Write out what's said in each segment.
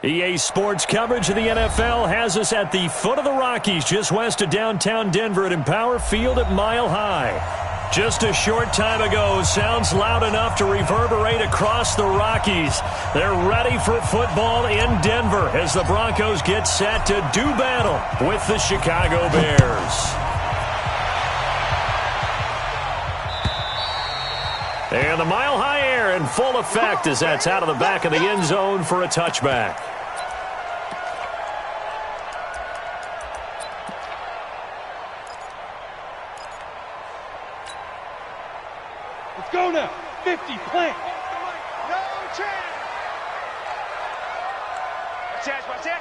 EA Sports coverage of the NFL has us at the foot of the Rockies, just west of downtown Denver at Empower Field at Mile High. Just a short time ago, sounds loud enough to reverberate across the Rockies. They're ready for football in Denver as the Broncos get set to do battle with the Chicago Bears. And the Mile High air in full effect as that's out of the back of the end zone for a touchback. Let's go now. 50, plant. No chance. Watch it.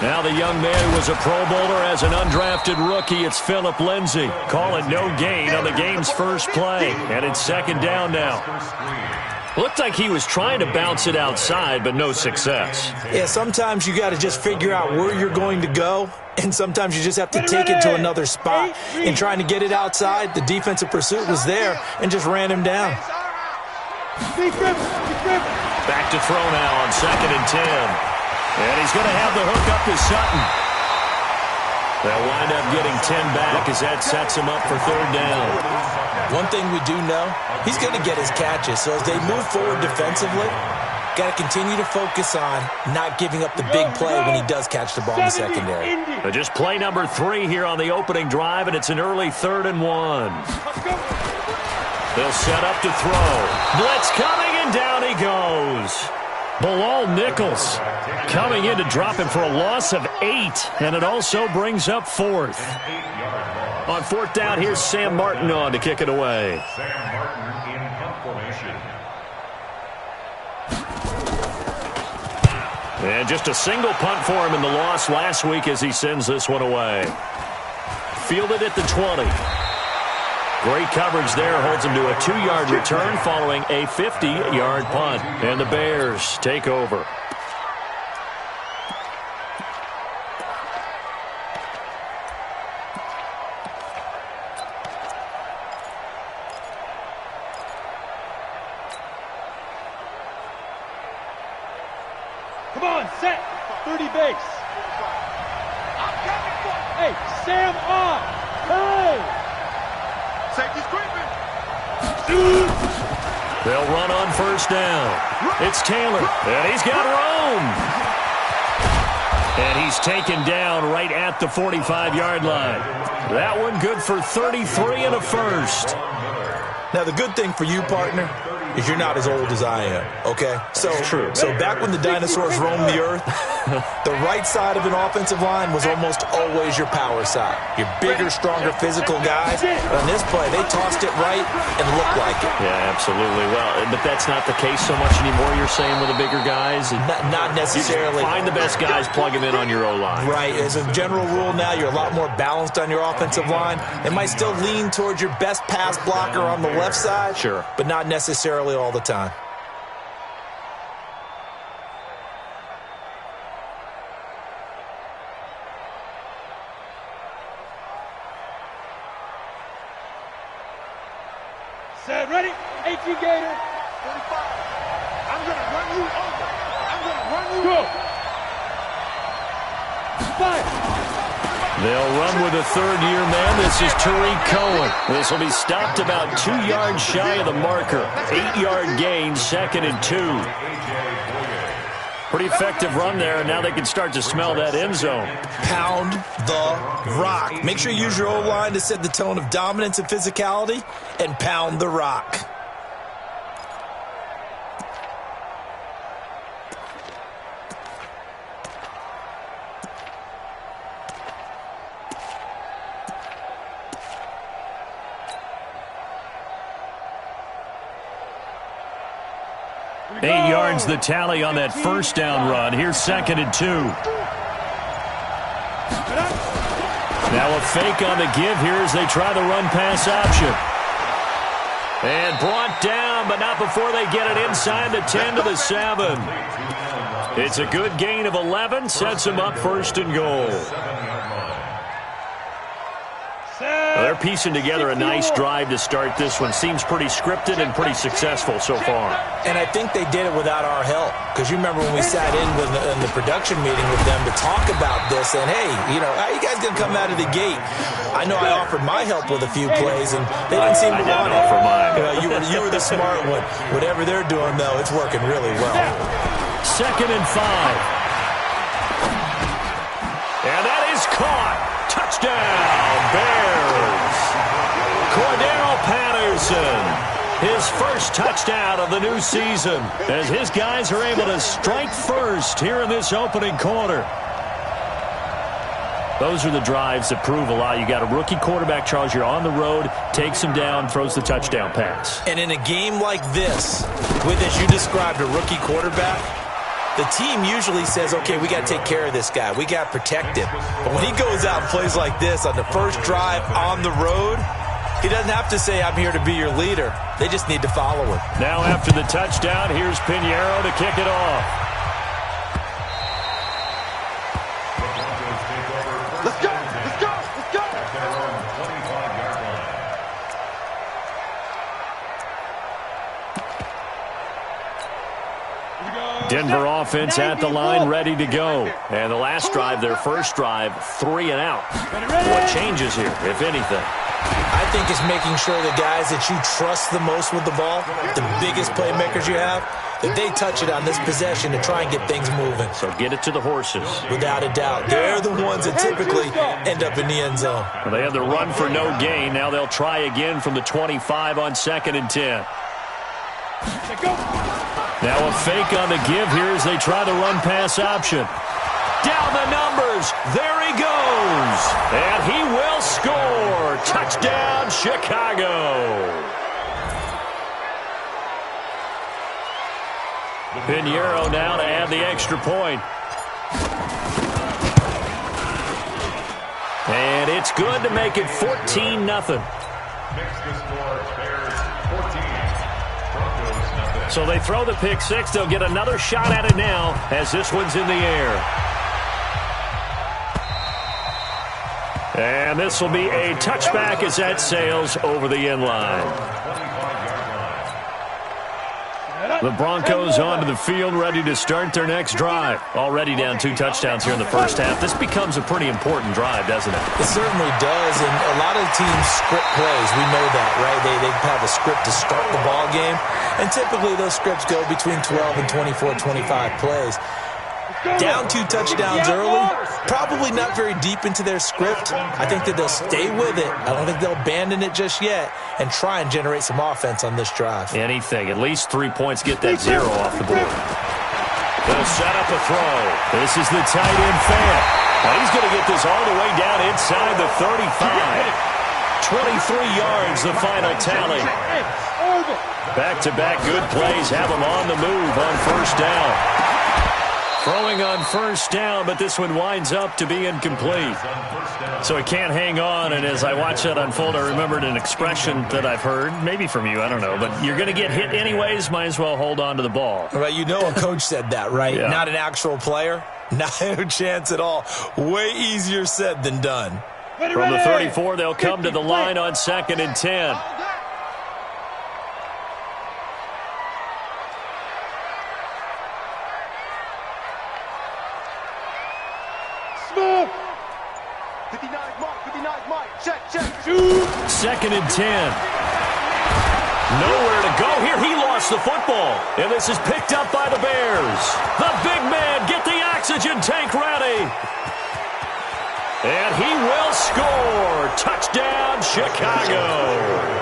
Now the young man who was a Pro Bowler as an undrafted rookie, it's Phillip Lindsay. Calling no gain on the game's first play. And it's second down now. Looked like he was trying to bounce it outside, but no success. Yeah, sometimes you got to just figure out where you're going to go, and sometimes you just have to take it to another spot. In trying to get it outside, the defensive pursuit was there and just ran him down. Back to throw now on 2nd and 10. And he's going to have the hook up to Sutton. They'll wind up getting 10 back as that sets him up for 3rd down. One thing we do know, he's going to get his catches. So as they move forward defensively, got to continue to focus on not giving up the big play when he does catch the ball in the secondary. But just play number 3 here on the opening drive, and it's an early 3rd and 1. They'll set up to throw. Blitz coming, and down he goes. Bilal Nichols coming in to drop him for a loss of 8, and it also brings up 4th. On 4th down, here's Sam Martin on to kick it away. Sam Martin in punt formation. And just a single punt for him in the loss last week as he sends this one away. Fielded at the 20. Great coverage there, holds him to a 2-yard return following a 50-yard punt. And the Bears take over. Come on, set. 30 base. Hey, Sam on. Hey. Safety's creeping. They'll run on 1st down. It's Taylor, and he's got room. And he's taken down right at the 45-yard line. That one good for 33 and a first. Now, the good thing for you, partner, is you're not as old as I am, okay? So back when the dinosaurs roamed the earth, the right side of an offensive line was almost always your power side. Your bigger, stronger, physical guys. But on this play, they tossed it right and looked like it. Yeah, absolutely. Well, but that's not the case so much anymore, you're saying, with the bigger guys? Not necessarily. You find the best guys, plug them in on your O-line. Right. As a general rule now, you're a lot more balanced on your offensive line. It might still lean towards your best pass blocker on the left side. Sure. But not necessarily all the time. Set, ready? 18 Gator. 35. I'm going to run you over. I'm going to run you Go. over. 5. They'll run with a 3rd-year man. This is Tariq Cohen. This will be stopped about 2 yards shy of the marker. 8-yard gain, 2nd and 2. Pretty effective run there, and now they can start to smell that end zone. Pound the rock. Make sure you use your O-line to set the tone of dominance and physicality, and pound the rock. Eight yards the tally on that 1st down run. Here's 2nd and 2. Now a fake on the give here as they try the run-pass option. And brought down, but not before they get it inside the 10 to the 7. It's a good gain of 11, sets them up 1st and goal. they're piecing together a nice drive to start this one. Seems pretty scripted and pretty successful so far. And I think they did it without our help. Because you remember when we sat in the production meeting with them to talk about this, and hey, how you guys going to come out of the gate? I know I offered my help with a few plays, and they didn't seem to want it. For mine. You were the smart one. Whatever they're doing, though, it's working really well. 2nd and 5. And that is caught. Touchdown, Bears. Cordero Patterson, his first touchdown of the new season, as his guys are able to strike first here in this opening quarter. Those are the drives that prove a lot. You got a rookie quarterback, Charles. You're on the road, takes him down, throws the touchdown pass. And in a game like this, with, as you described, a rookie quarterback, the team usually says, okay, we got to take care of this guy. We got to protect him. But when he goes out and plays like this on the first drive on the road, he doesn't have to say, I'm here to be your leader. They just need to follow him. Now after the touchdown, here's Pinheiro to kick it off. Let's go! Let's go! Let's go! Denver offense at the line, ready to go. And the last drive, their first drive, 3 and out. What changes here, if anything? I think it's making sure the guys that you trust the most with the ball, the biggest playmakers you have, that they touch it on this possession to try and get things moving. So get it to the horses. Without a doubt. They're the ones that typically end up in the end zone. Well, they had the run for no gain. Now they'll try again from the 25 on 2nd and 10. Now a fake on the give here as they try the run-pass option. Down the numbers. There he goes. And he will score. Touchdown, Chicago. Pinheiro now to add the extra point. And it's good to make it 14-0. Next to score, Bears 14, Broncos nothing. So they throw the pick six. They'll get another shot at it now as this one's in the air. And this will be a touchback as that sails over the end line. The Broncos onto the field, ready to start their next drive. Already down 2 touchdowns here in the first half. This becomes a pretty important drive, doesn't it? It certainly does, and a lot of teams script plays. We know that, right? They have a script to start the ball game, and typically those scripts go between 12 and 24, 25 plays. Down 2 touchdowns early, probably not very deep into their script. I think that they'll stay with it. I don't think they'll abandon it just yet and try and generate some offense on this drive. Anything. At least 3 points, get that 0 off the board. They'll set up a throw. This is the tight end Fant. Now he's going to get this all the way down inside the 35. 23 yards, the final tally. Back-to-back good plays have them on the move on first down. Throwing on first down, but this one winds up to be incomplete. So it can't hang on, and as I watch that unfold, I remembered an expression that I've heard, maybe from you, I don't know, but you're going to get hit anyways, might as well hold on to the ball. Right, you know a coach said that, right? Yeah. Not an actual player. Not a chance at all. Way easier said than done. From the 34, they'll come to the line on 2nd and 10. Second and 10. Nowhere to go here. He lost the football. And this is picked up by the Bears. The big man, get the oxygen tank ready. And he will score. Touchdown, Chicago.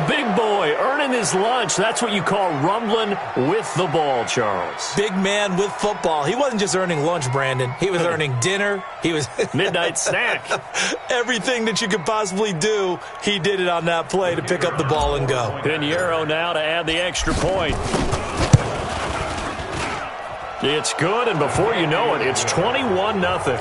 Big boy earning his lunch. That's what you call rumbling with the ball, Charles. Big man with football. He wasn't just earning lunch, Brandon. He was earning dinner. He was midnight snack. Everything that you could possibly do, he did it on that play to pick up the ball and go. Pinheiro now to add the extra point. It's good, and before you know it, it's 21-0.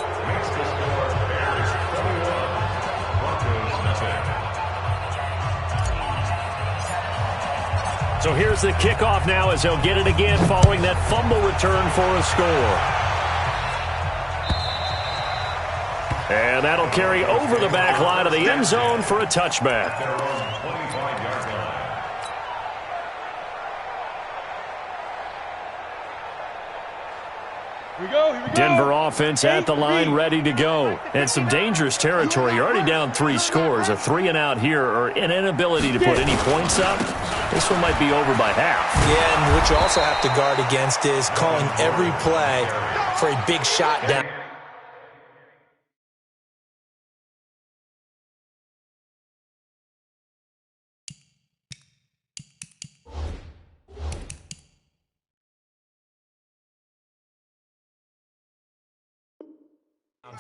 So here's the kickoff now as they'll get it again following that fumble return for a score. And that'll carry over the back line of the end zone for a touchback. Their own 25-yard line. Here we go, here we go. Denver offense at the line, ready to go. And some dangerous territory. You're already down 3 scores. A 3-and-out here, or an inability to put any points up. This one might be over by half. Yeah, and what you also have to guard against is calling every play for a big shot down.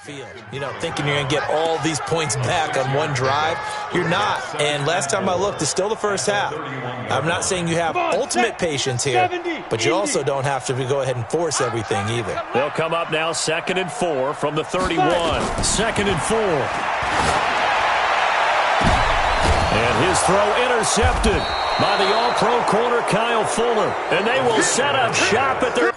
Field. You know, thinking you're going to get all these points back on one drive. You're not. And last time I looked, it's still the first half. I'm not saying you have ultimate patience here, but you also don't have to go ahead and force everything either. They'll come up now 2nd and 4 from the 31. 2nd and 4. And his throw intercepted by the all-pro corner Kyle Fuller. And they will set up shop at their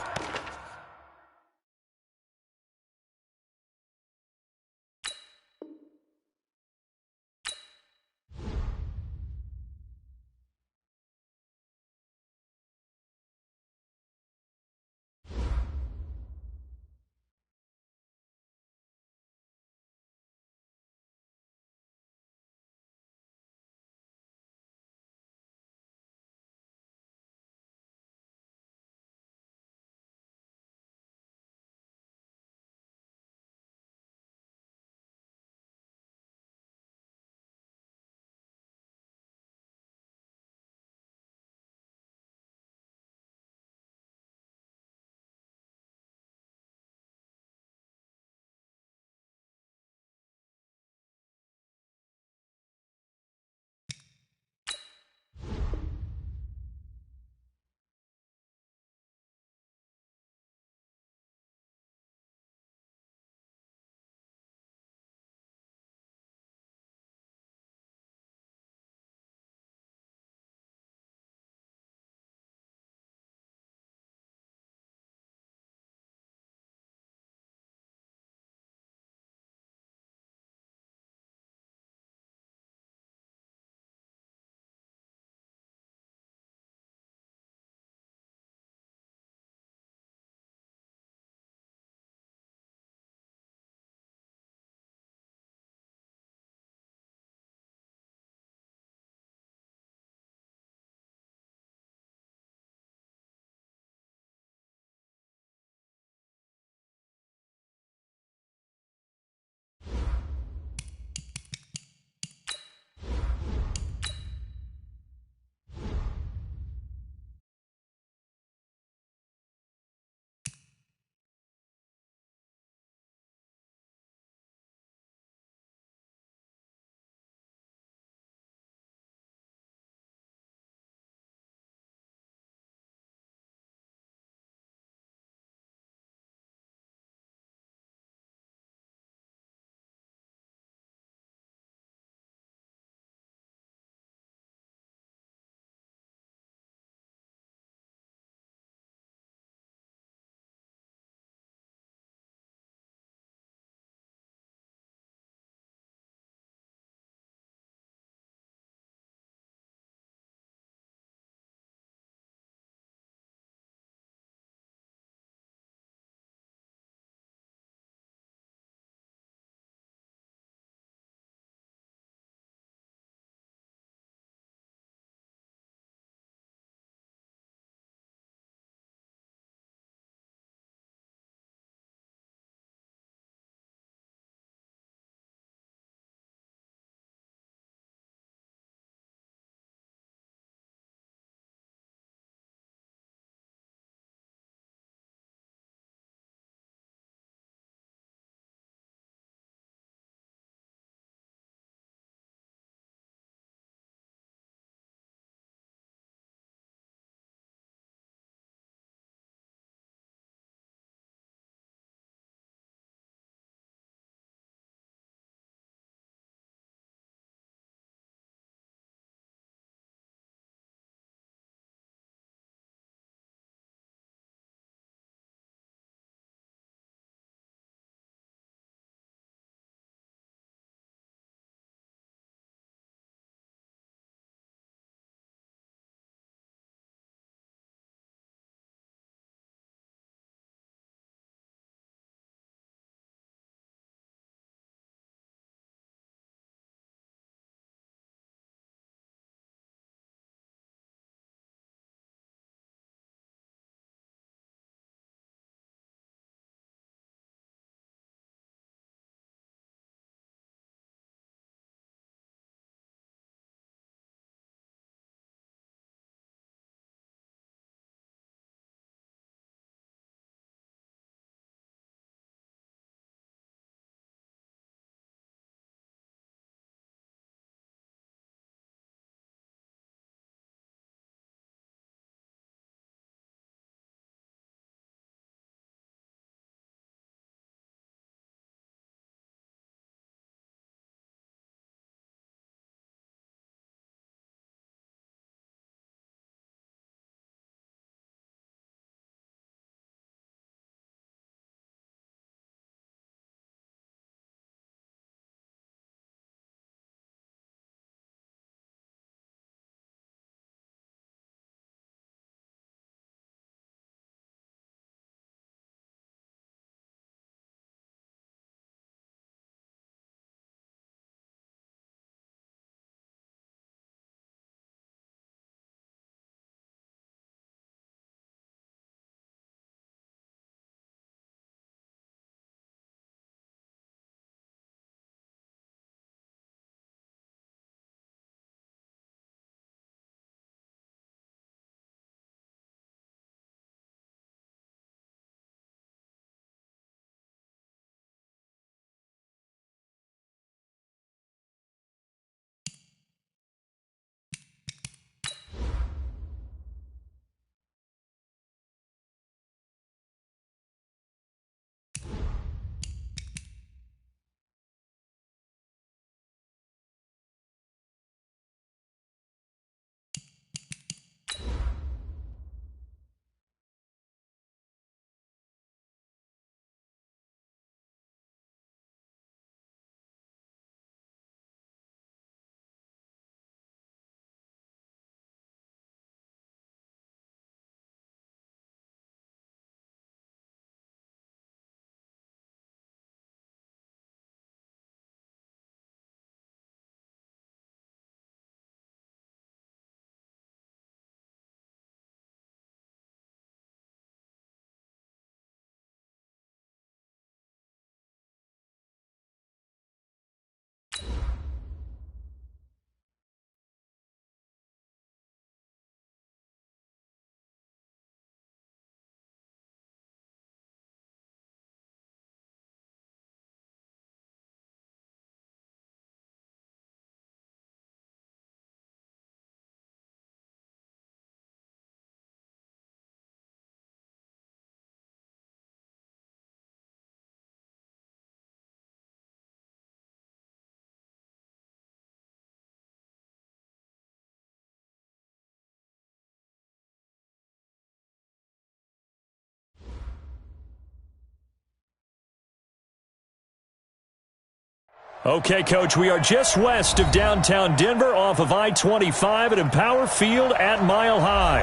Okay, Coach, we are just west of downtown Denver off of I-25 at Empower Field at Mile High.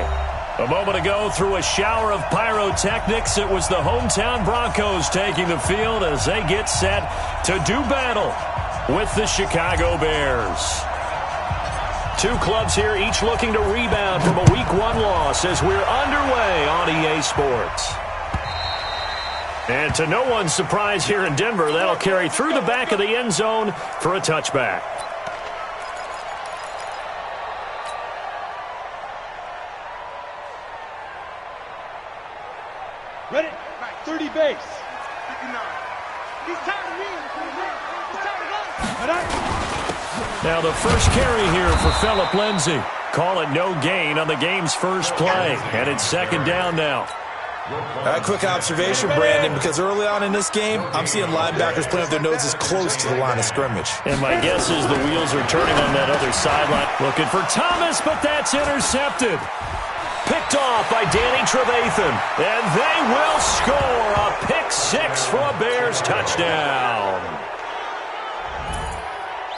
A moment ago, through a shower of pyrotechnics, it was the hometown Broncos taking the field as they get set to do battle with the Chicago Bears. Two clubs here, each looking to rebound from a Week 1 loss as we're underway on EA Sports. And to no one's surprise here in Denver, that'll carry through the back of the end zone for a touchback. Ready? 30 base. Now the first carry here for Phillip Lindsay. Call it no gain on the game's first play. And it's second down now. A quick observation, Brandon, because early on in this game, I'm seeing linebackers playing with their noses close to the line of scrimmage. And my guess is the wheels are turning on that other sideline. Looking for Thomas, but that's intercepted. Picked off by Danny Trevathan. And they will score a pick six for a Bears touchdown.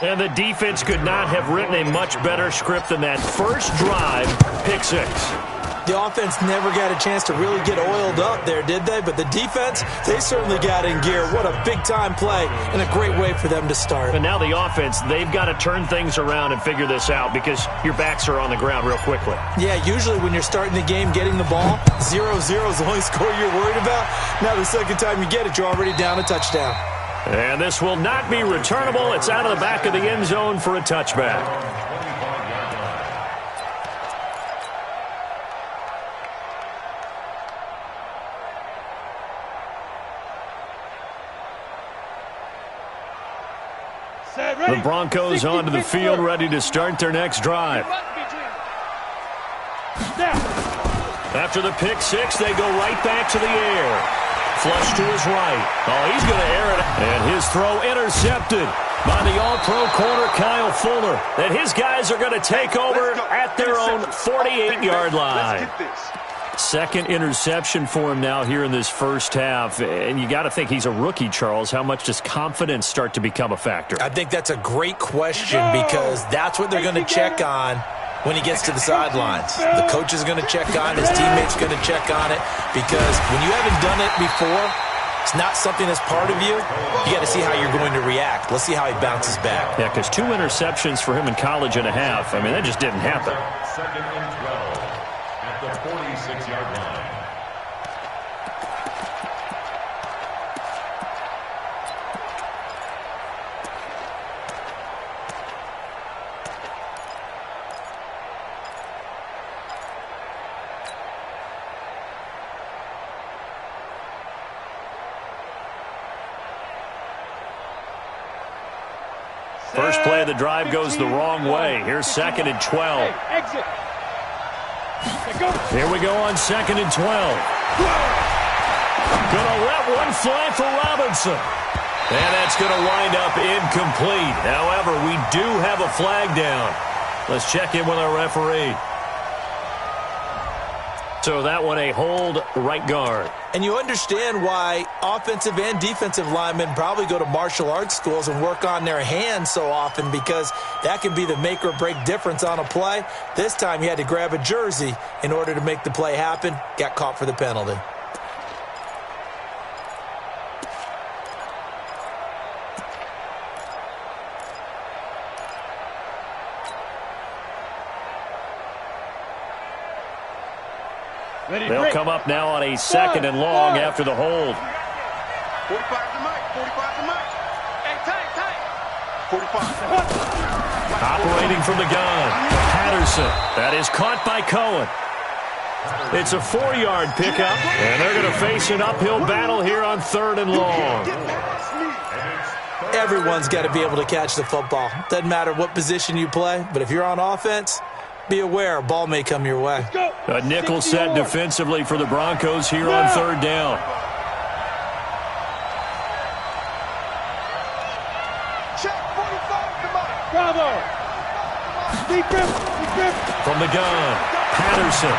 And the defense could not have written a much better script than that first drive, pick six. The offense never got a chance to really get oiled up there, did they? But the defense, they certainly got in gear. What a big-time play and a great way for them to start. And now the offense, they've got to turn things around and figure this out because your backs are on the ground real quickly. Yeah, usually when you're starting the game getting the ball, 0-0 is the only score you're worried about. Now the second time you get it, you're already down a touchdown. And this will not be returnable. It's out of the back of the end zone for a touchback. The Broncos onto the field, ready to start their next drive. After the pick six, they go right back to the air. Flush to his right. Oh, he's going to air it. And his throw intercepted by the all-pro corner, Kyle Fuller. And his guys are going to take over at their own 48-yard line. Second interception for him now here in this first half. And you got to think he's a rookie, Charles. How much does confidence start to become a factor? I think that's a great question because that's what they're going to check on when he gets to the sidelines. The coach is going to check on it. His teammates are going to check on it because when you haven't done it before, it's not something that's part of you. You got to see how you're going to react. Let's see how he bounces back. Yeah, because 2 interceptions for him in college and a half. I mean, that just didn't happen. Second and 12 at the 46-yard line. First play of the drive goes the wrong way. Here's second and 12. Exit. Here we go on second and 12. Gonna let one fly for Robinson. And that's going to wind up incomplete. However, we do have a flag down. Let's check in with our referee. So that one a hold, right guard. And you understand why offensive and defensive linemen probably go to martial arts schools and work on their hands so often because that can be the make or break difference on a play. This time he had to grab a jersey in order to make the play happen. Got caught for the penalty. They'll come up now on a second and long after the hold. 45 to Mike. 45 to Mike. Hey, tight. 45. Operating from the gun, Patterson. That is caught by Cohen. It's a 4-yard pickup, and they're going to face an uphill battle here on third and long. Everyone's got to be able to catch the football. Doesn't matter what position you play, but if you're on offense, be aware a ball may come your way. A nickel set defensively for the Broncos here on third down. Check 45 to Mike. Bravo. Deep grip. From the gun, Patterson.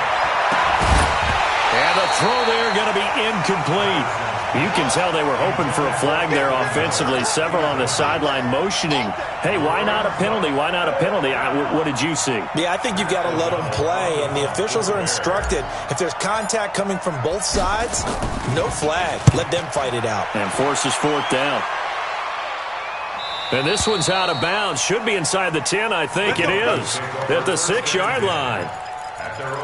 And the throw there going to be incomplete. You can tell they were hoping for a flag there offensively. Several on the sideline motioning, hey, why not a penalty? Why not a penalty? What did you see? Yeah, I think you've got to let them play, and the officials are instructed. If there's contact coming from both sides, no flag. Let them fight it out. And forces fourth down. And this one's out of bounds. Should be inside the 10, I think it is. At the 6-yard line.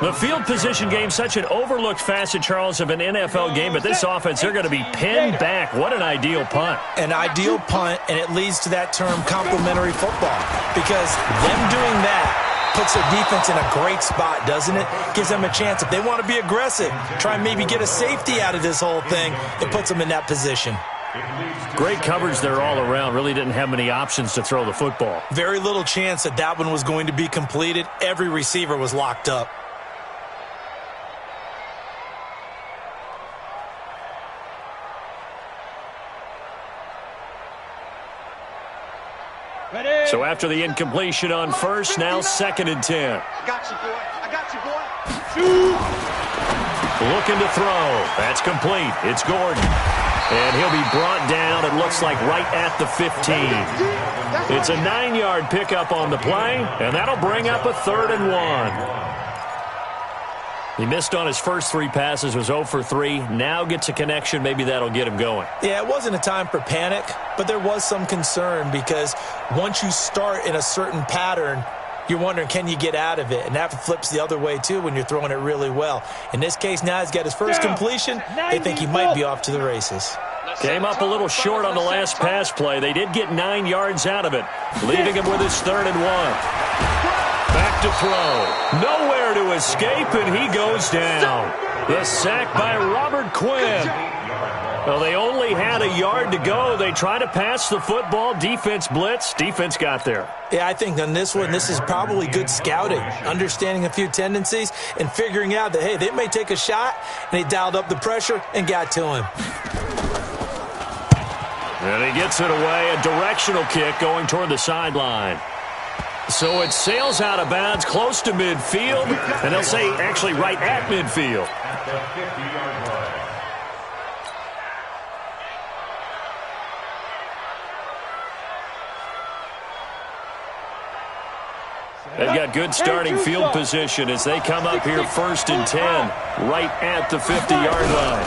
The field position game, such an overlooked facet, Charles, of an NFL game, but this offense, they're going to be pinned back. What an ideal punt. An ideal punt, and it leads to that term complementary football, because them doing that puts their defense in a great spot, doesn't it? Gives them a chance. If they want to be aggressive, try and maybe get a safety out of this whole thing, it puts them in that position. Great coverage there all around. Really didn't have many options to throw the football. Very little chance that that one was going to be completed. Every receiver was locked up. Ready. So after the incompletion on first, now 2nd and 10. I got you, boy. I got you, boy. Shoot. Looking to throw. That's complete. It's Gordon. And he'll be brought down, it looks like, right at the 15. It's a 9-yard pickup on the play, and that'll bring up a 3rd and 1. He missed on his first 3 passes, was 0 for 3. Now gets a connection. Maybe that'll get him going. Yeah, it wasn't a time for panic, but there was some concern because once you start in a certain pattern, you're wondering, can you get out of it? And that flips the other way, too, when you're throwing it really well. In this case, now he's got his first completion. They think he might be off to the races. Came up a little short on the last pass play. They did get 9 yards out of it, leaving him with his 3rd and 1. Back to throw. Nowhere to escape, and he goes down. The sack by Robert Quinn. Well, they only had a yard to go. They tried to pass the football. Defense blitz. Defense got there. Yeah, I think on this one, this is probably good scouting, understanding a few tendencies, and figuring out that, hey, they may take a shot, and they dialed up the pressure and got to him. And he gets it away. A directional kick going toward the sideline. So it sails out of bounds close to midfield, and they'll say actually right at midfield. At the 50-yard line. They've got good starting field position as they come up here 1st and 10, right at the 50-yard line.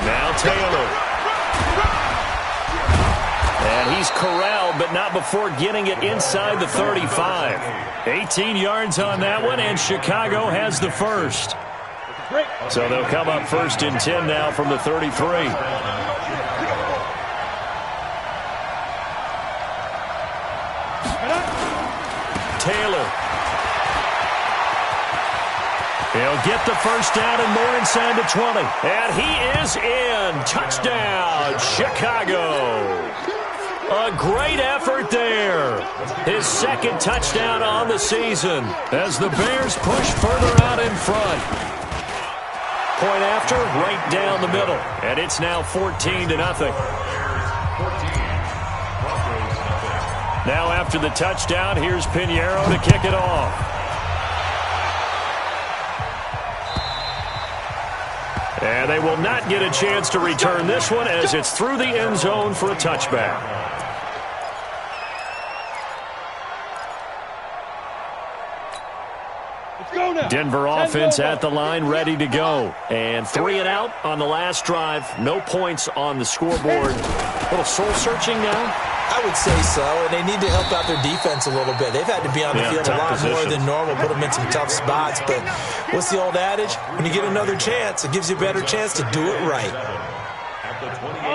Now Taylor. And he's corralled, but not before getting it inside the 35. 18 yards on that one, and Chicago has the first. So they'll come up 1st and 10 now from the 33. Taylor. He'll get the first down and more inside the 20. And he is in. Touchdown, Chicago. A great effort there. His 2nd touchdown on the season as the Bears push further out in front. Point after, right down the middle. And it's now 14-0. Now after the touchdown, here's Pinheiro to kick it off. And they will not get a chance to return this one as it's through the end zone for a touchback. Denver offense at the line, ready to go. And 3 and out on the last drive. No points on the scoreboard. A little soul-searching now? I would say so, and they need to help out their defense a little bit. They've had to be on the field a lot more than normal, put them in some tough spots. But what's the old adage? When you get another chance, it gives you a better chance to do it right.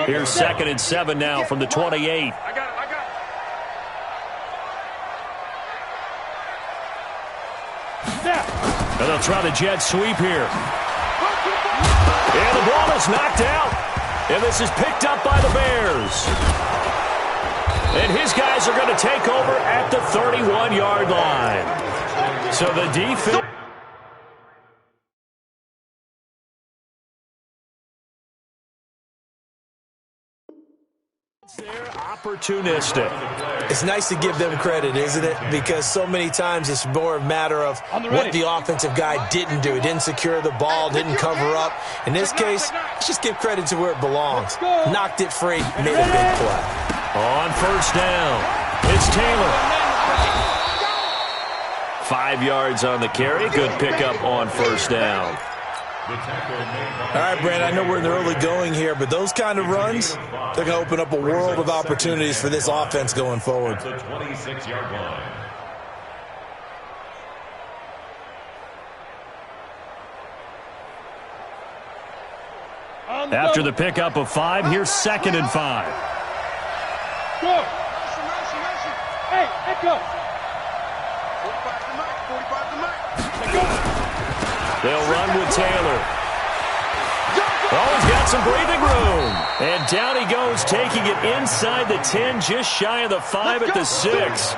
Here's 2nd and 7 now from the 28. And they'll try the jet sweep here. And the ball is knocked out. And this is picked up by the Bears. And his guys are going to take over at the 31-yard line. So the defense... there opportunistic. It's nice to give them credit, isn't it? Because so many times it's more a matter of what the offensive guy didn't do. He didn't secure the ball, didn't cover up. In this case, let's just give credit to where it belongs. Knocked it free, made a big play. On first down, it's Taylor. 5 yards on the carry. Good pickup on first down. All right, Brand, I know we're in the early going here, but those kind of runs, they're going to open up a world of opportunities for this offense going forward. The 26-yard line. After the pickup of 5, here's 2nd and 5. Go! Hey, let go! 45 to Mike, 45 to Mike. Let go! They'll run with Taylor. Oh, he's got some breathing room. And down he goes, taking it inside the 10, just shy of the 5 at the 6.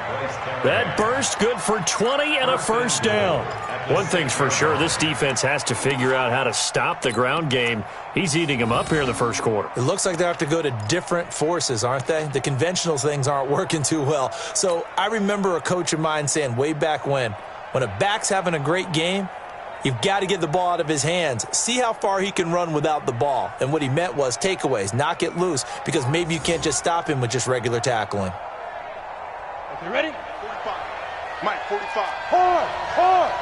That burst good for 20 and a first down. One thing's for sure, this defense has to figure out how to stop the ground game. He's eating them up here in the first quarter. It looks like they have to go to different forces, aren't they? The conventional things aren't working too well. So I remember a coach of mine saying way back when a back's having a great game, you've got to get the ball out of his hands. See how far he can run without the ball. And what he meant was takeaways, knock it loose, because maybe you can't just stop him with just regular tackling. Okay, ready? 45. Mike, 45. Hard! Hard!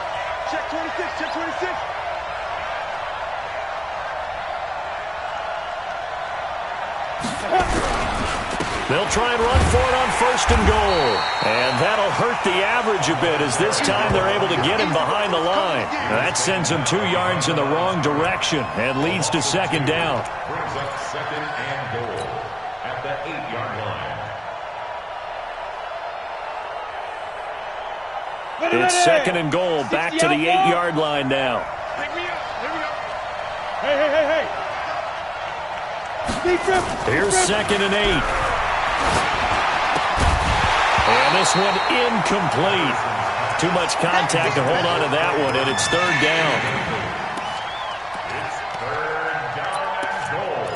Check 26, check 26. They'll try and run for it on first and goal. And that'll hurt the average a bit as this time they're able to get him behind the line. That sends him 2 yards in the wrong direction and leads to 2nd down. Brings up 2nd and goal at the 8-yard line. It's 2nd and goal, back to the 8-yard line now. Pick me up. Here we go. Hey, hey, hey, hey! Here's 2nd and 8. And this one incomplete. Too much contact to hold on to that one, and it's 3rd down. It's 3rd down and goal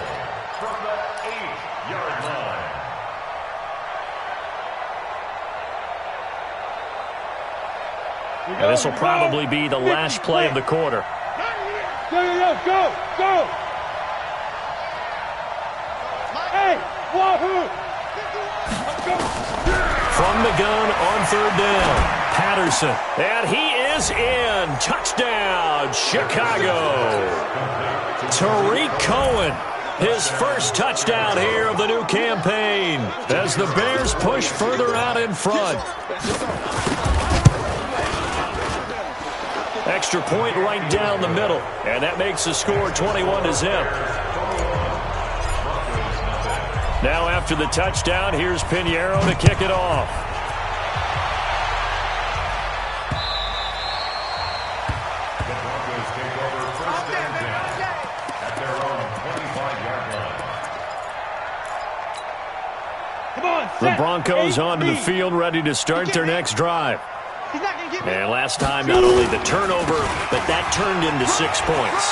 from the 8-yard line. And this will probably be the last play of the quarter. Go, go, go! Hey, wahoo! Let's go! From the gun on 3rd down, Patterson. And he is in. Touchdown, Chicago. Tariq Cohen, his first touchdown here of the new campaign as the Bears push further out in front. Extra point right down the middle, and that makes the score 21-0. Now after the touchdown, here's Pinheiro to kick it off. The Broncos take over first and 10 at their own 25-yard line. Come on, The Broncos onto the field, ready to start their next drive. And last time, not only the turnover, but that turned into 6 points.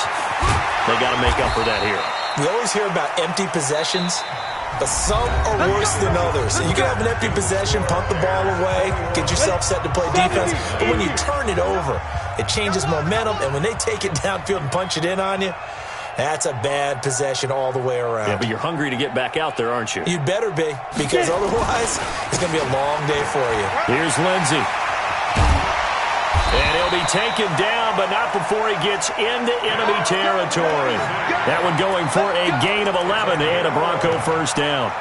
They got to make up for that here. We always hear about empty possessions, but some are worse than others. You can have an empty possession, punt the ball away, get yourself set to play defense, but when you turn it over, it changes momentum, and when they take it downfield and punch it in on you, that's a bad possession all the way around. Yeah, but you're hungry to get back out there, aren't you? You'd better be, because otherwise, it's going to be a long day for you. Here's Lindsey. And he'll be taken down, but not before he gets into enemy territory. That one going for a gain of 11 and a Bronco first down.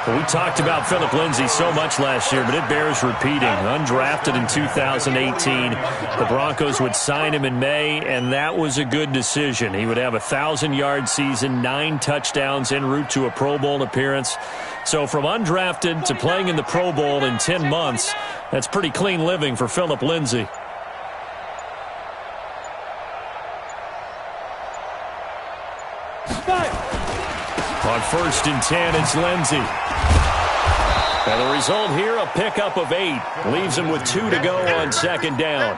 Well, we talked about Philip Lindsay so much last year, but it bears repeating. Undrafted in 2018, the Broncos would sign him in May, and that was a good decision. He would have a 1,000-yard season, 9 touchdowns en route to a Pro Bowl appearance. So from undrafted to playing in the Pro Bowl in 10 months, that's pretty clean living for Philip Lindsay. On 1st and 10, it's Lindsey. And the result here, a pickup of 8. Leaves him with 2 to go on second down.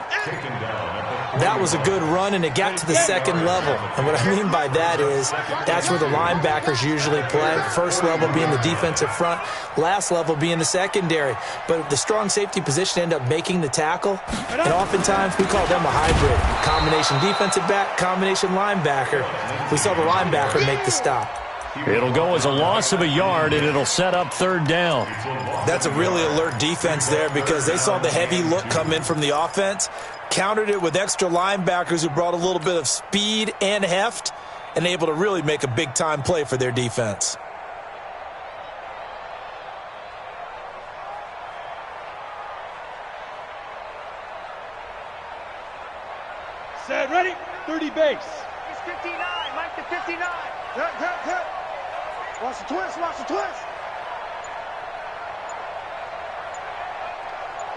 That was a good run, and it got to the second level. And what I mean by that is that's where the linebackers usually play. First level being the defensive front, last level being the secondary. But the strong safety position ended up making the tackle. And oftentimes we call them a hybrid. Combination defensive back, combination linebacker. We saw the linebacker make the stop. It'll go as a loss of a yard, and it'll set up third down. That's a really alert defense there because they saw the heavy look come in from the offense, countered it with extra linebackers who brought a little bit of speed and heft, and able to really make a big-time play for their defense. Set, ready? 30 base. It's 59. Mike to 59. Hit. Watch the twist. Watch the twist.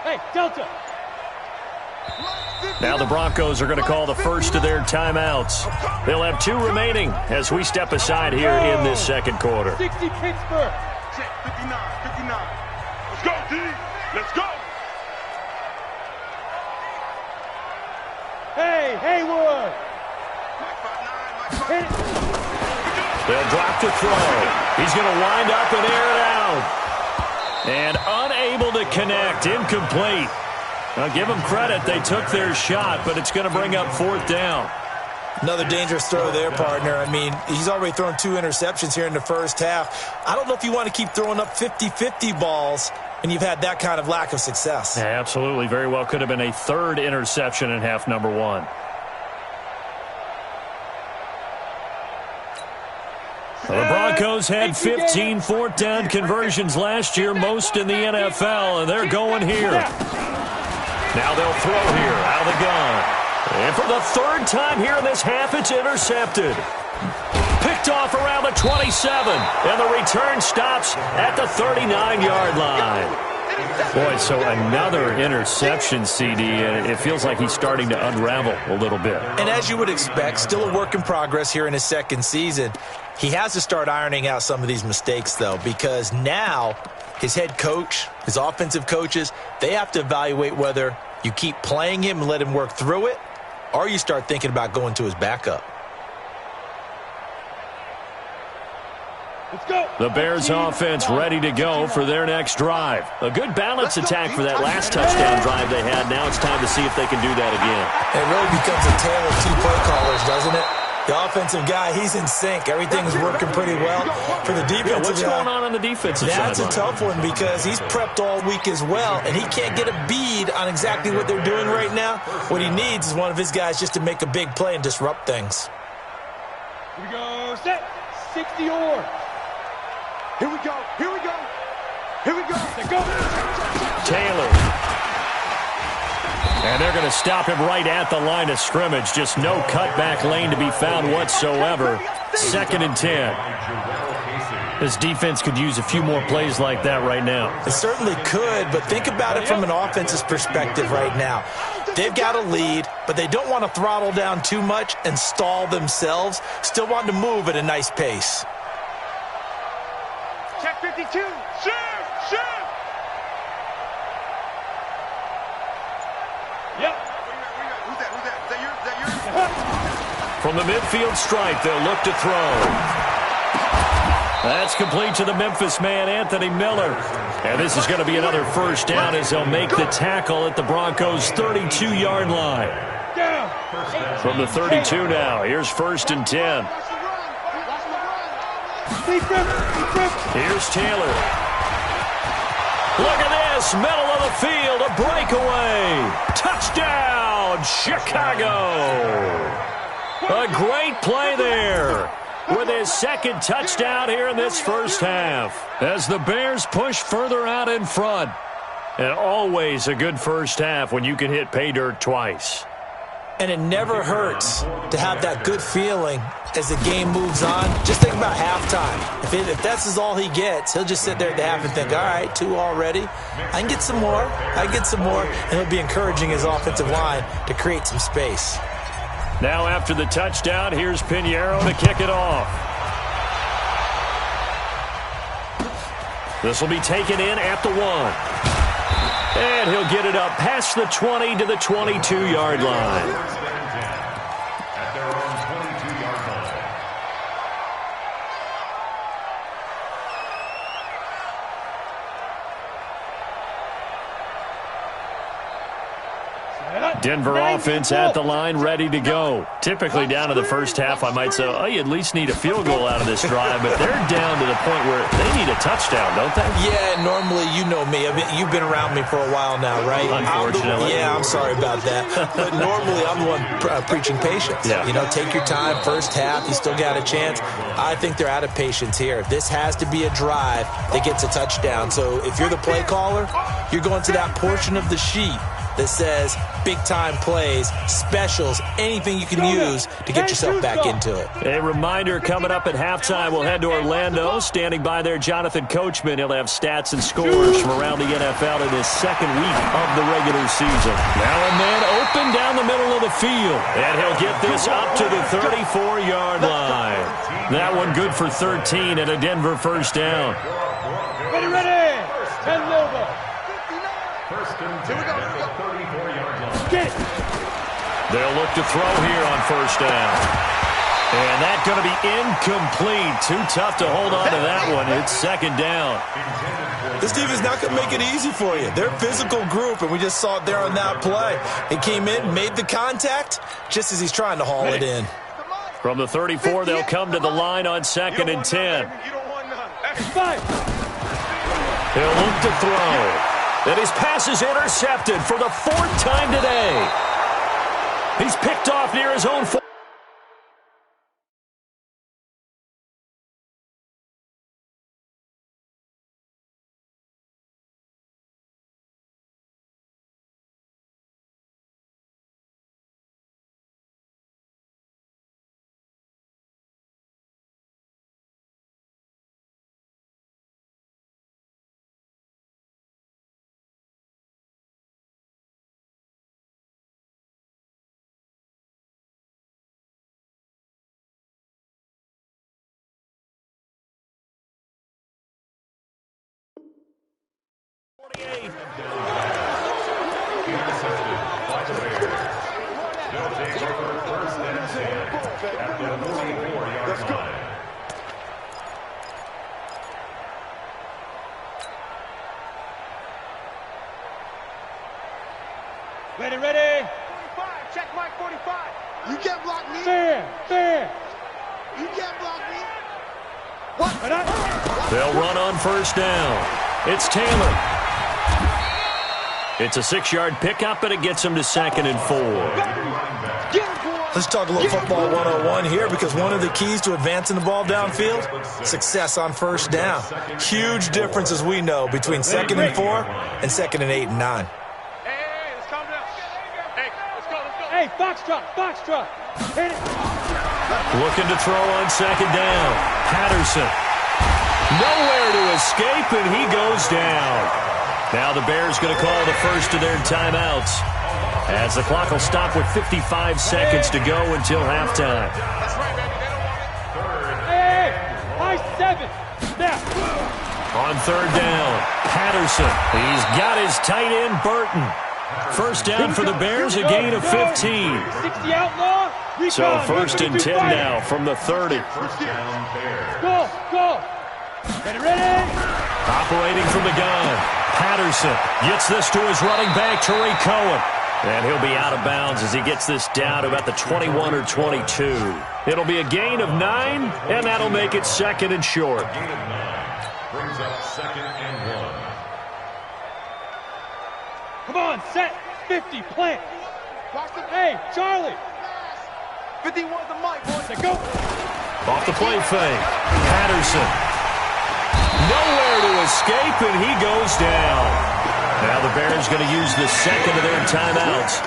Hey, Delta. Now the Broncos are going to call the first of their timeouts. They'll have 2 remaining as we step aside here in this second quarter. 60 Pittsburgh. Check 59. Let's go, D. Let's go. Hey, Hayward. Mike 59. Hit it. They'll drop to throw. He's going to wind up and air it out. And unable to connect. Incomplete. Now, give them credit. They took their shot, but it's going to bring up fourth down. Another dangerous throw there, partner. I mean, he's already thrown 2 interceptions here in the first half. I don't know if you want to keep throwing up 50-50 balls and you've had that kind of lack of success. Yeah, absolutely. Very well could have been a 3rd interception in half number 1. Well, the Broncos had 15 fourth down conversions last year, most in the NFL, and they're going here. Now they'll throw here out of the gun. And for the 3rd time here in this half, it's intercepted. Picked off around the 27, and the return stops at the 39-yard line. Boy, so another interception, CD, and it feels like he's starting to unravel a little bit. And as you would expect, still a work in progress here in his second season. He has to start ironing out some of these mistakes, though, because now his head coach, his offensive coaches, they have to evaluate whether you keep playing him and let him work through it, or you start thinking about going to his backup. Let's go. The Bears offense ready to go for their next drive. A good balance attack for that last touchdown drive they had. Now it's time to see if they can do that again. It really becomes a tale of 2 play callers, doesn't it? The offensive guy, he's in sync. Everything's working pretty well. For the defensive what's guy, going on the defensive side? That's a tough one because he's prepped all week as well, and he can't get a bead on exactly what they're doing right now. What he needs is one of his guys just to make a big play and disrupt things. Here we go. Set. 60 or. Here we go. Let's go. Taylor. And they're going to stop him right at the line of scrimmage. Just no cutback lane to be found whatsoever. 2nd and 10. This defense could use a few more plays like that right now. It certainly could, but think about it from an offense's perspective right now. They've got a lead, but they don't want to throttle down too much and stall themselves. Still want to move at a nice pace. Check 52. Shoot. Yep. Who's that? Is that yours? From the midfield stripe, they'll look to throw. That's complete to the Memphis man, Anthony Miller. And this is going to be another first down as they'll make the tackle at the Broncos' 32-yard line. From the 32 now, here's 1st and 10. Here's Taylor. Look at this, middle of the field, a breakaway. Touchdown, Chicago. A great play there with his 2nd touchdown here in this first half as the Bears push further out in front. And always a good first half when you can hit pay dirt twice. And it never hurts to have that good feeling as the game moves on. Just think about halftime. If that's all he gets, he'll just sit there at the half and think, all right, 2 already. I can get some more. And he'll be encouraging his offensive line to create some space. Now after the touchdown, here's Pinheiro to kick it off. This will be taken in at the 1. And he'll get it up past the 20 to the 22-yard line. At their own 22-yard line. Denver offense at the line, ready to go. Typically down to the first half, I might say, oh, you at least need a field goal out of this drive, but they're down to the point where they need a touchdown, don't they? Yeah, normally, you know me. I mean, you've been around me for a while now, right? Unfortunately. I'm sorry about that. But normally, I'm the one preaching patience. Yeah. You know, take your time, first half, you still got a chance. I think they're out of patience here. This has to be a drive that gets a touchdown. So if you're the play caller, you're going to that portion of the sheet that says big-time plays, specials, anything you can use to get yourself back into it. A reminder, coming up at halftime, we'll head to Orlando. Standing by there, Jonathan Coachman. He'll have stats and scores from around the NFL in his second week of the regular season. Now a man open down the middle of the field, and he'll get this up to the 34-yard line. That one good for 13 and a Denver first down. Ready, ready. 10 over. First and 10 at the 34-yard line. They'll look to throw here on first down. And that's going to be incomplete. Too tough to hold on to that one. It's second down. This defense is not going to make it easy for you. They're a physical group, and we just saw it there on that play. He came in, made the contact, just as he's trying to haul it in. From the 34, they'll come to the line on second and 10. He'll look to throw. And his pass is intercepted for the 4th time today. He's picked off near his own 4. Intercepted by the Bears. They'll take over first and 10 at the 44-yard line. Ready, ready. 45. Check Mike 45. You can't block me. Fair. You can't block me. They'll run on first down. It's Taylor. It's a 6-yard pickup, and it gets him to second and 4. Let's talk a little football 101 here, because one of the keys to advancing the ball downfield, success on first down. Huge difference, as we know, between 2nd and 4 and 2nd and 8 and 9. Hey, let's calm down. Hey, let's go. Hey, foxtrot. Hit it. Looking to throw on second down. Patterson. Nowhere to escape, and he goes down. Now the Bears going to call the first of their timeouts, as the clock will stop with 55 seconds to go until halftime. Hey, high 7. Now. On third down, Patterson. He's got his tight end, Burton. First down for the Bears, a gain of 15. 60 outlaw. So first and 10 now from the 30. Go. Ready. Operating from the gun. Patterson gets this to his running back, Trey Cohen. And he'll be out of bounds as he gets this down to about the 21 or 22. It'll be a gain of 9, and that'll make it second and short. Gain of 9 brings up second and 1. Come on, set. 50, plant. Hey, Charlie. 51 the mic, boys. Go. Off the play fake. Patterson. Nowhere to escape, and he goes down. Now the Bears going to use the second of their timeouts,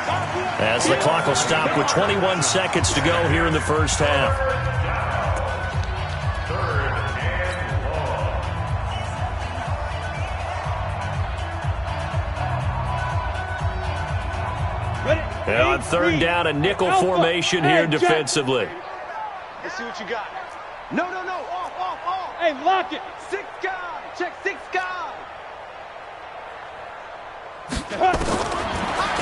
as the clock will stop with 21 seconds to go here in the first half. Third and long. Ready. And on third down, a nickel formation here defensively. Let's see what you got. No. Off. Hey, lock it. 6 guys. Check 6 guys.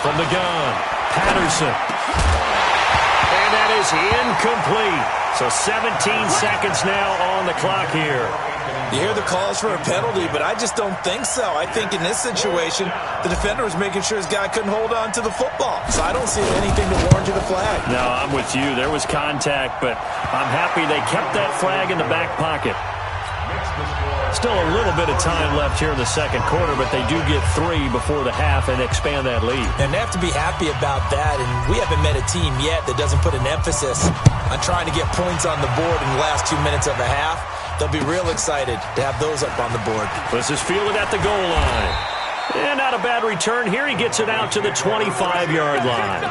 From the gun, Patterson. And that is incomplete. So 17 seconds now on the clock here. You hear the calls for a penalty, but I just don't think so. I think in this situation, the defender was making sure his guy couldn't hold on to the football. So I don't see anything to warrant you the flag. No, I'm with you. There was contact, but I'm happy they kept that flag in the back pocket. Still a little bit of time left here in the second quarter, but they do get 3 before the half and expand that lead. And they have to be happy about that, and we haven't met a team yet that doesn't put an emphasis on trying to get points on the board in the last 2 minutes of a half. They'll be real excited to have those up on the board. This is fielded at the goal line. And not a bad return here. He gets it out to the 25-yard line.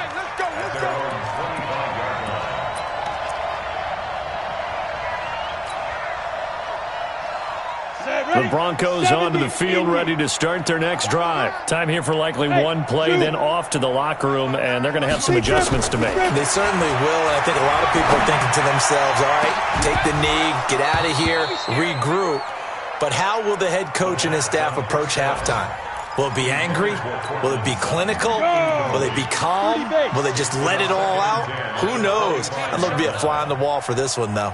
The Broncos onto the field, ready to start their next drive. Time here for likely one play, then off to the locker room, and they're going to have some adjustments to make. They certainly will, and I think a lot of people are thinking to themselves, all right, take the knee, get out of here, regroup. But how will the head coach and his staff approach halftime? Will it be angry? Will it be clinical? Will they be calm? Will they just let it all out? Who knows? I'd love to be a fly on the wall for this one, though.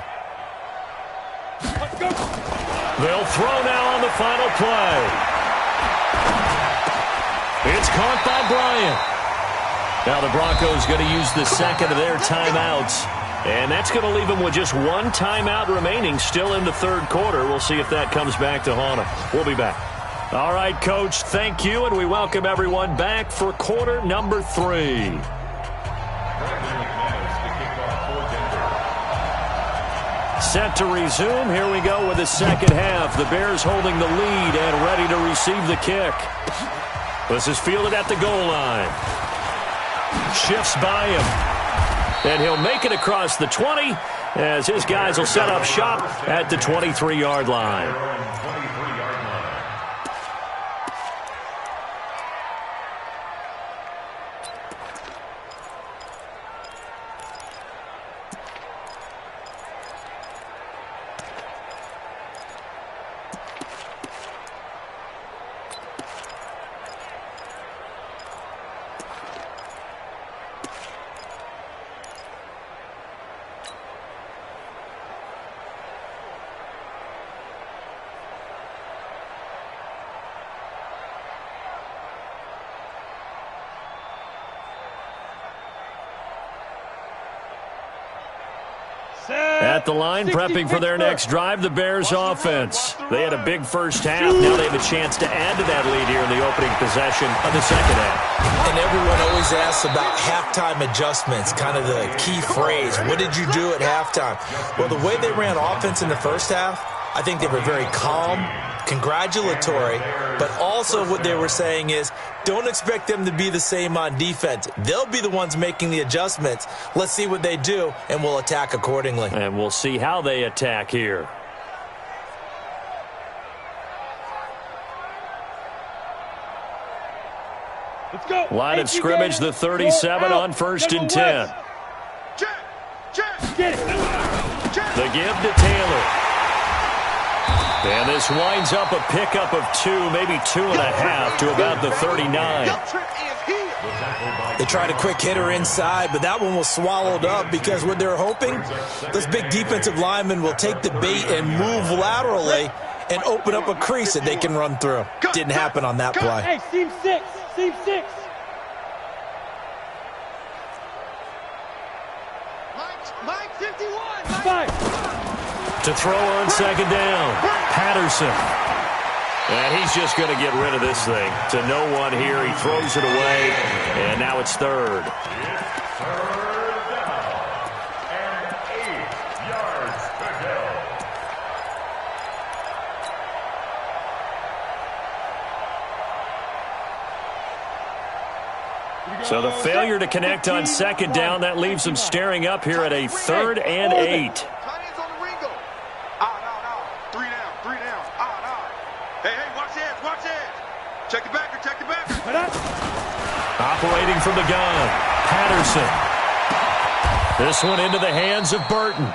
They'll throw now on the final play. It's caught by Bryant. Now the Broncos going to use the second of their timeouts. And that's going to leave them with just one timeout remaining still in the third quarter. We'll see if that comes back to haunt them. We'll be back. All right, Coach, thank you, and we welcome everyone back for quarter number 3. Set to resume. Here we go with the second half. The Bears holding the lead and ready to receive the kick. This is fielded at the goal line. Shifts by him. And he'll make it across the 20 as his guys will set up shop at the 23-yard line. At the line, prepping for their next drive, the Bears offense. They had a big first half. Now they have a chance to add to that lead here in the opening possession of the second half. And everyone always asks about halftime adjustments, kind of the key phrase. What did you do at halftime? Well, the way they ran offense in the first half, I think they were very calm, congratulatory, but also what they were saying is don't expect them to be the same on defense. They'll be the ones making the adjustments. Let's see what they do, and we'll attack accordingly. And we'll see how they attack here. Let's go. Line of scrimmage, the 37 on 1st and 10. Get it. The give to Taylor. And this winds up a pickup of 2, maybe 2.5 to about the 39. They tried a quick hitter inside, but that one was swallowed up because what they're hoping, this big defensive lineman will take the bait and move laterally and open up a crease that they can run through. Didn't happen on that play. Hey, seam 6. Seam 6. Mike 51. Five. To throw on second down, Patterson. And he's just going to get rid of this thing. To no one here, he throws it away, and now it's third. It's third down and 8 yards to go. So the failure to connect on second down, that leaves them staring up here at a 3rd and 8. Check the backer, check the backer. Operating from the gun, Patterson. This one into the hands of Burton.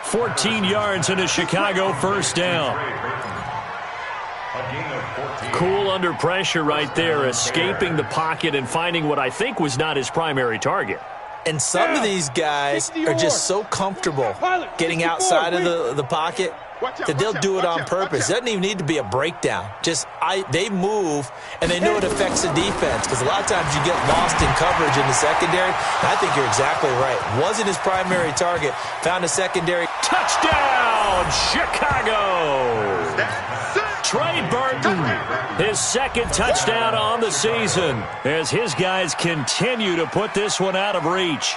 14 yards into Chicago, first down. Cool under pressure right there, escaping the pocket and finding what I think was not his primary target. And some of these guys are just so comfortable getting outside of the pocket that they'll do it on purpose. It doesn't even need to be a breakdown. They move, and they know it affects the defense, because a lot of times you get lost in coverage in the secondary. And I think you're exactly right. Wasn't his primary target. Found a secondary. Touchdown, Chicago! Trey Burton, his second touchdown on the season, as his guys continue to put this one out of reach.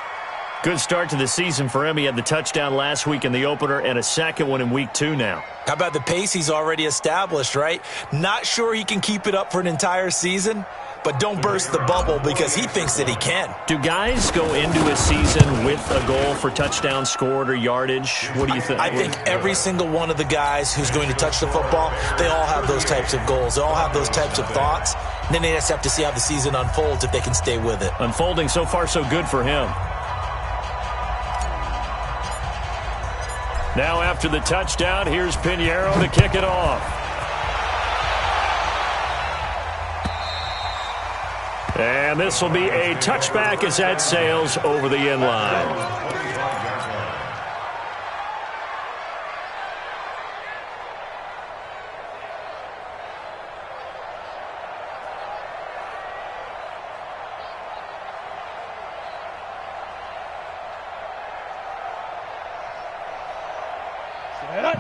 Good start to the season for him. He had the touchdown last week in the opener and a second one in week 2 now. How about the pace he's already established, right? Not sure he can keep it up for an entire season, but don't burst the bubble because he thinks that he can. Do guys go into a season with a goal for touchdown scored or yardage? What do you think? I think every single one of the guys who's going to touch the football, they all have those types of goals. They all have those types of thoughts. And then they just have to see how the season unfolds if they can stay with it. Unfolding so far so good for him. Now after the touchdown, here's Pinheiro to kick it off. And this will be a touchback as that sails over the end line.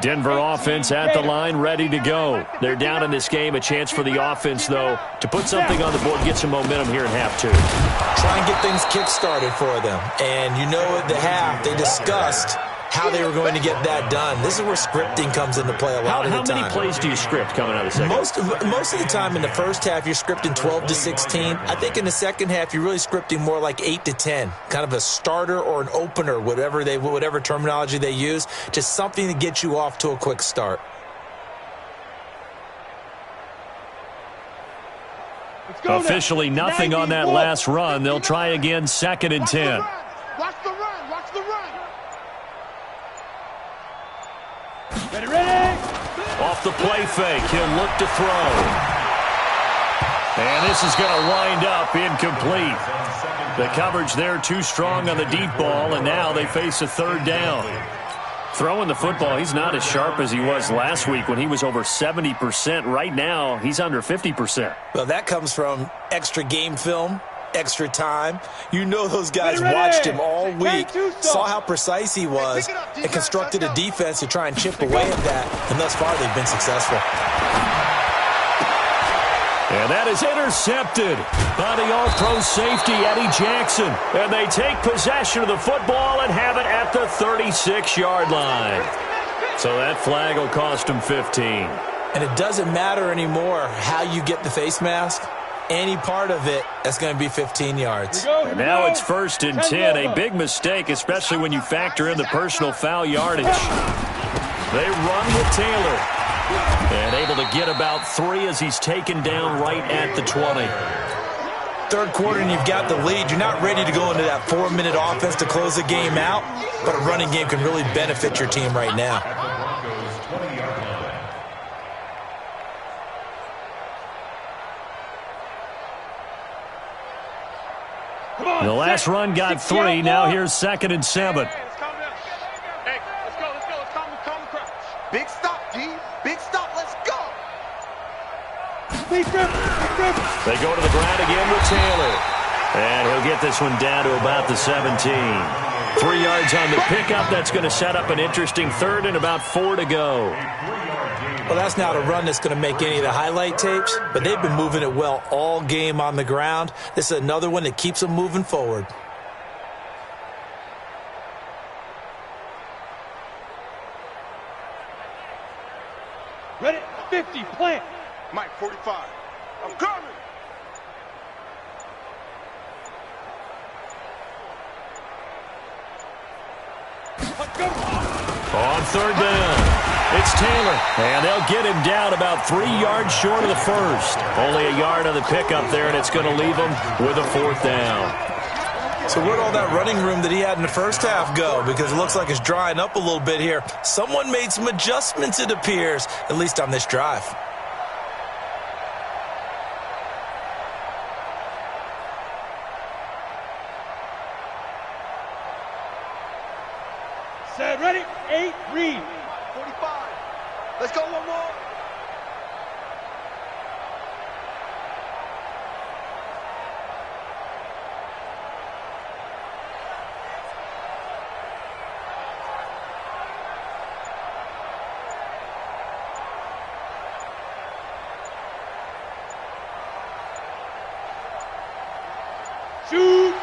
Denver offense at the line, ready to go. They're down in this game. A chance for the offense, though, to put something on the board, get some momentum here in half 2. Try and get things kick-started for them. And you know at the half, they discussed how they were going to get that done. This is where scripting comes into play a lot of the time. How many plays do you script coming out of the second? Most of the time in the first half, you're scripting 12 to 16. I think in the second half, you're really scripting more like 8 to 10. Kind of a starter or an opener, whatever terminology they use. Just something to get you off to a quick start. Officially nothing on that last run. They'll try again, 2nd and 10. Watch the run. Watch the run. Ready. Off the play fake, he'll look to throw. And this is going to wind up incomplete. The coverage there too strong on the deep ball, and now they face a 3rd down. Throwing the football, he's not as sharp as he was last week when he was over 70%. Right now, he's under 50%. Well, that comes from extra game film, extra time. You know those guys watched him all week, saw how precise he was, and constructed a defense to try and chip away at that. And thus far, they've been successful. And that is intercepted by the all-pro safety, Eddie Jackson. And they take possession of the football and have it at the 36-yard line. So that flag will cost them 15. And it doesn't matter anymore how you get the face mask. Any part of it, that's going to be 15 yards. And now it's 1st and 10. A big mistake, especially when you factor in the personal foul yardage. They run with Taylor. And able to get about 3 as he's taken down right at the 20. Third quarter and you've got the lead. You're not ready to go into that 4-minute offense to close the game out, but a running game can really benefit your team right now. The last run got 3. Now here's 2nd and 7. Hey, let's go. Let's calm the crowd. Big stop, G. Big stop. Let's go. They go to the ground again with Taylor. And he'll get this one down to about the 17. 3 yards on the pickup. That's going to set up an interesting 3rd and about 4 to go. Well, that's not a run that's going to make any of the highlight tapes, but they've been moving it well all game on the ground. This is another one that keeps them moving forward. Ready, 50, plant. Mike, 45. I'm coming. On 3rd down, it's Taylor. And they'll get him down about 3 yards short of the 1st. Only a yard on the pickup there, and it's going to leave him with a 4th down. So where'd all that running room that he had in the first half go? Because it looks like it's drying up a little bit here. Someone made some adjustments, it appears, at least on this drive. Set, ready, 8, read. 45. Let's go one more.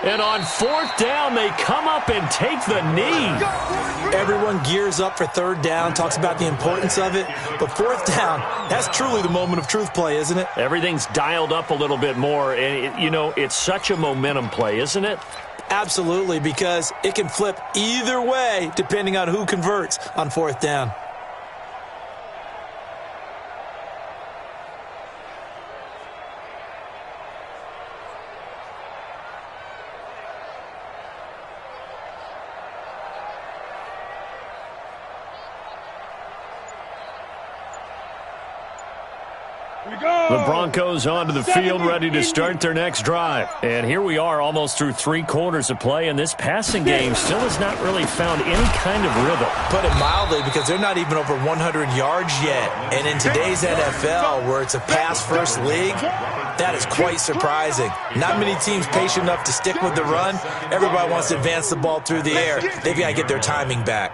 And on 4th down, they come up and take the knee. Everyone gears up for 3rd down, talks about the importance of it. But 4th down, that's truly the moment of truth play, isn't it? Everything's dialed up a little bit more. And, it's such a momentum play, isn't it? Absolutely, because it can flip either way depending on who converts on 4th down. The Broncos onto the field, ready to start their next drive. And here we are almost through 3 quarters of play, and this passing game still has not really found any kind of rhythm. Put it mildly, because they're not even over 100 yards yet. And in today's NFL, where it's a pass-first league, that is quite surprising. Not many teams patient enough to stick with the run. Everybody wants to advance the ball through the air. They've got to get their timing back.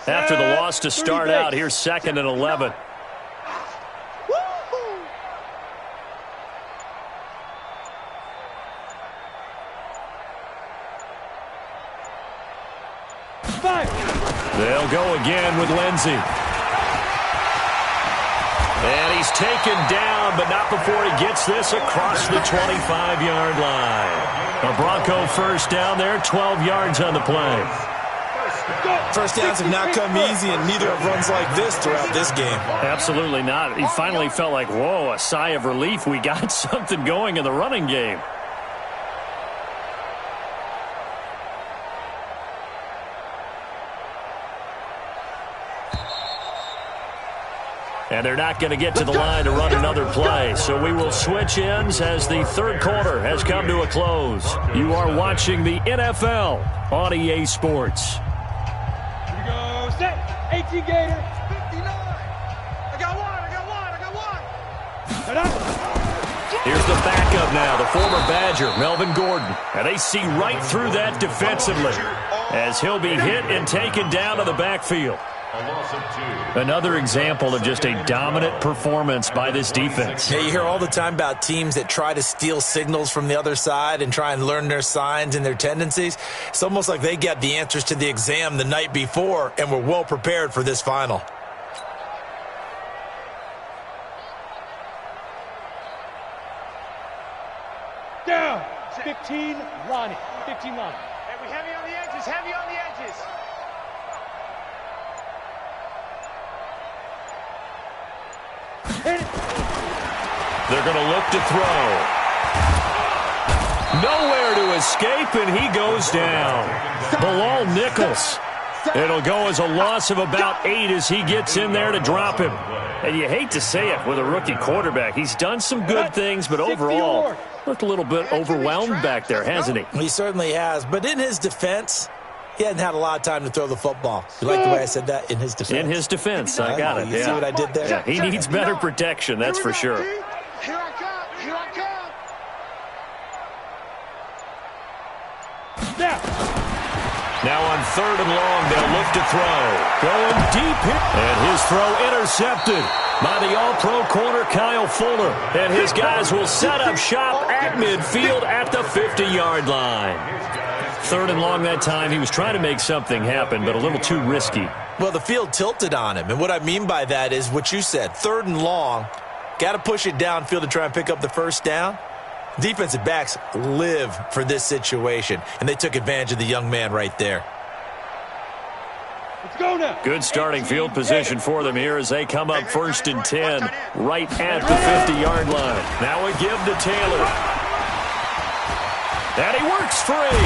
After the loss to start out, here's 2nd and 11. They'll go again with Lindsey. And he's taken down, but not before he gets this across the 25-yard line. A Bronco first down there, 12 yards on the play. First downs have not come easy, and neither have runs like this throughout this game. Absolutely not. He finally felt like, whoa, a sigh of relief. We got something going in the running game. And they're not going to get to the line to run another play. So we will switch ends as the 3rd quarter has come to a close. You are watching the NFL on EA Sports. Here we go. Set. 18 Gator. 59. I got one. Here's the backup now, the former Badger, Melvin Gordon. And they see right through that defensively as he'll be hit and taken down to the backfield. Another example of just a dominant performance by this defense. Yeah, you hear all the time about teams that try to steal signals from the other side and try and learn their signs and their tendencies. It's almost like they got the answers to the exam the night before and were well prepared for this final. Down. 15, Lonnie. 15, Lonnie. Hey, we heavy on the edges. Heavy on the edges. They're going to look to throw. Nowhere to escape, and he goes down. Bilal Nichols. It'll go as a loss of about 8 as he gets in there to drop him. And you hate to say it with a rookie quarterback. He's done some good things, but overall looked a little bit overwhelmed back there, hasn't he? He certainly has. But in his defense, he hadn't had a lot of time to throw the football. You like the way I said that? In his defense. In his defense. I got it. You see what I did there? Yeah, he needs better protection, that's for sure. Here I come. Here I come. Now on 3rd and long, they'll look to throw. Going deep here. And his throw intercepted by the all-pro corner Kyle Fuller. And his guys will set up shop at midfield at the 50-yard line. 3rd and long that time. He was trying to make something happen, but a little too risky. Well, the field tilted on him. And what I mean by that is what you said. 3rd and long. Got to push it downfield to try and pick up the first down. Defensive backs live for this situation, and they took advantage of the young man right there. Let's go now. Good starting field position for them here as they come up 1st and 10 right at the 50-yard line. Now a give to Taylor. And he works free.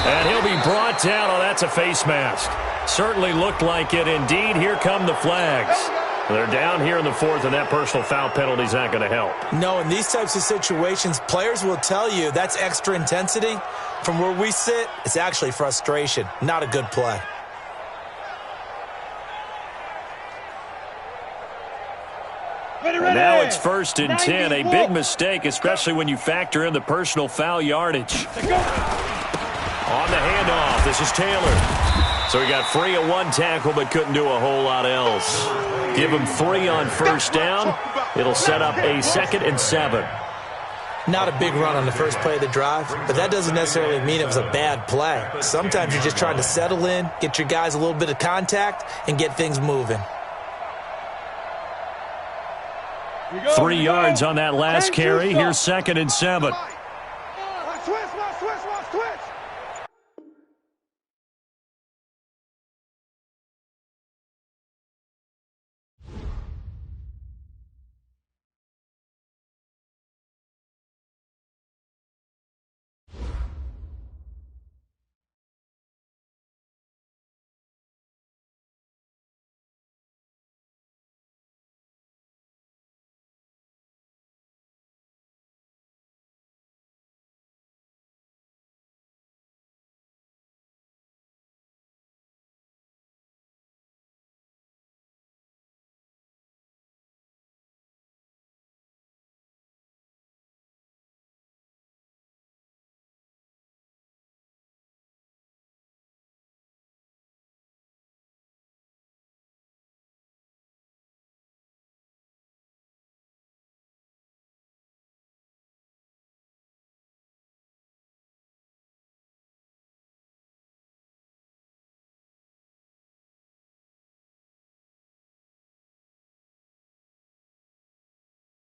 And he'll be brought down. Oh, that's a face mask. Certainly looked like it. Indeed, here come the flags. They're down here in the fourth, and that personal foul penalty is not going to help. No, in these types of situations, players will tell you that's extra intensity. From where we sit, it's actually frustration. Not a good play. And now it's 1st and 10. A big mistake, especially when you factor in the personal foul yardage. On the handoff, this is Taylor. So he got free of one tackle but couldn't do a whole lot else. Give him 3 on first down. It'll set up a 2nd and 7. Not a big run on the first play of the drive, but that doesn't necessarily mean it was a bad play. Sometimes you're just trying to settle in, get your guys a little bit of contact, and get things moving. 3 yards on that last carry. Here's 2nd and 7.